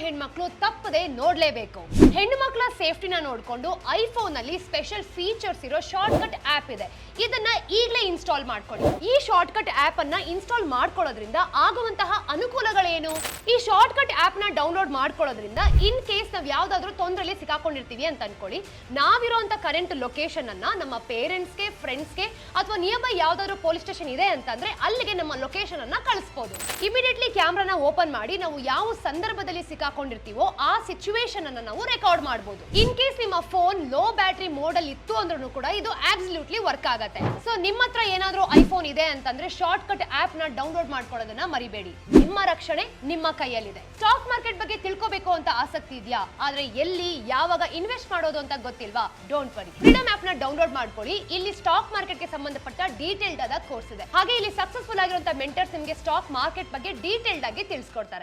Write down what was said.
ಹೆಣ್ಮಕ್ಳು ತಪ್ಪದೆ ನೋಡ್ಲೇಬೇಕು. ಹೆಣ್ಣು ಮಕ್ಕಳ ಸೇಫ್ಟಿನ ನೋಡ್ಕೊಂಡು ಐಫೋನ್ ಅಲ್ಲಿ ಸ್ಪೆಷಲ್ ಫೀಚರ್ಸ್ ಇರೋ ಶಾರ್ಟ್ ಕಟ್ ಆಪ್ ಇದೆ. ಇದನ್ನ ಈಗಲೇ ಇನ್ಸ್ಟಾಲ್ ಮಾಡ್ಕೊಳ್ಳಿ. ಈ ಶಾರ್ಟ್ ಕಟ್ ಆಪ್ ಅನ್ನ ಇನ್ಸ್ಟಾಲ್ ಮಾಡ್ಕೊಳ್ಳೋದ್ರಿಂದ ಆಗುವಂತಹ ಅನುಕೂಲಗಳೇನು? ಈ ಶಾರ್ಟ್ ಕಟ್ ಆಪ್ ನ ಡೌನ್ಲೋಡ್ ಮಾಡ್ಕೊಳ್ಳೋದ್ರಿಂದ ಇನ್ ಕೇಸ್ ನಾವ್ ಯಾವ್ದಾದ್ರು ತೊಂದರೆಯಲ್ಲಿ ಸಿಕ್ಕಾಕೊಂಡಿರ್ತೀವಿ ಅಂತ ಅನ್ಕೊಳ್ಳಿ, ನಾವಿರುವಂತ ಕರೆಂಟ್ ಲೊಕೇಶನ್ ಅನ್ನ ನಮ್ಮ ಪೇರೆಂಟ್ಸ್ಗೆ, ಫ್ರೆಂಡ್ಸ್ಗೆ ಅಥವಾ ನಿಯರ್ ಬೈ ಯಾವ್ದಾದ್ರು ಪೊಲೀಸ್ ಸ್ಟೇಷನ್ ಇದೆ ಅಂತಂದ್ರೆ ಅಲ್ಲಿಗೆ ನಮ್ಮ ಲೊಕೇಶನ್ ಅನ್ನ ಕಳಿಸಬಹುದು. ಇಮಿಡಿಯೇಟ್ಲಿ ಕ್ಯಾಮ್ರಾನ ಓಪನ್ ಮಾಡಿ ನಾವು ಯಾವ ಸಂದರ್ಭದಲ್ಲಿ ಸಿಕ್ಕಾಕೊಂಡಿರ್ತೀವೋ ಆ ಸಿಚುವೇಶನ್ ಅನ್ನ ನಾವು ರೆಕಾರ್ಡ್ ಮಾಡಬಹುದು. ಇನ್ ಕೇಸ್ ನಿಮ್ಮ ಫೋನ್ ಲೋ ಬ್ಯಾಟರಿ ಮೋಡ್ ಅಲ್ಲಿ ಇತ್ತು ಅಂದ್ರೂ ಕೂಡ ಇದು ಅಬ್ಸಲ್ಯೂಟ್ಲಿ ವರ್ಕ್ ಆಗುತ್ತೆ. ಸೊ ನಿಮ್ಮ ಹತ್ರ ಏನಾದ್ರೂ ಐಫೋನ್ ಇದೆ ಅಂತಂದ್ರೆ ಶಾರ್ಟ್ ಕಟ್ ಆಪ್ ನ ಡೌನ್ಲೋಡ್ ಮಾಡ್ಕೊಳ್ಳೋದನ್ನ ಮರಿಬೇಡಿ. ನಿಮ್ಮ ರಕ್ಷಣೆ ನಿಮ್ಮ ಕೈಯಲ್ಲಿದೆ. ಸ್ಟಾಕ್ ಮಾರ್ಕೆಟ್ ಬಗ್ಗೆ ತಿಳ್ಕೋಬೇಕು ಅಂತ ಆಸಕ್ತಿ ಇದೆಯಾ? ಆದ್ರೆ ಎಲ್ಲಿ ಯಾವಾಗ ಇನ್ವೆಸ್ಟ್ ಮಾಡೋದು ಅಂತ ಗೊತ್ತಿಲ್ವಾ? ಡೋಂಟ್ ವರಿ, ಫ್ರೀಡಮ್ ಆಪ್ ನ ಡೌನ್ಲೋಡ್ ಮಾಡ್ಕೊಳ್ಳಿ. ಇಲ್ಲಿ ಸ್ಟಾಕ್ ಮಾರ್ಕೆಟ್ ಗೆ ಸಂಬಂಧಪಟ್ಟ ಡೀಟೇಲ್ಡ್ ಆದ ಕೋರ್ಸ್ ಇದೆ. ಹಾಗೆ ಇಲ್ಲಿ ಸಕ್ಸಸ್ಫುಲ್ ಆಗಿರುವಂತ ಮೆಂಟರ್ಸ್ ನಿಮಗೆ ಸ್ಟಾಕ್ ಮಾರ್ಕೆಟ್ ಬಗ್ಗೆ ಡೀಟೇಲ್ಡ್ ಆಗಿ ತಿಳಿಸ್ಕೊಡ್ತಾರೆ.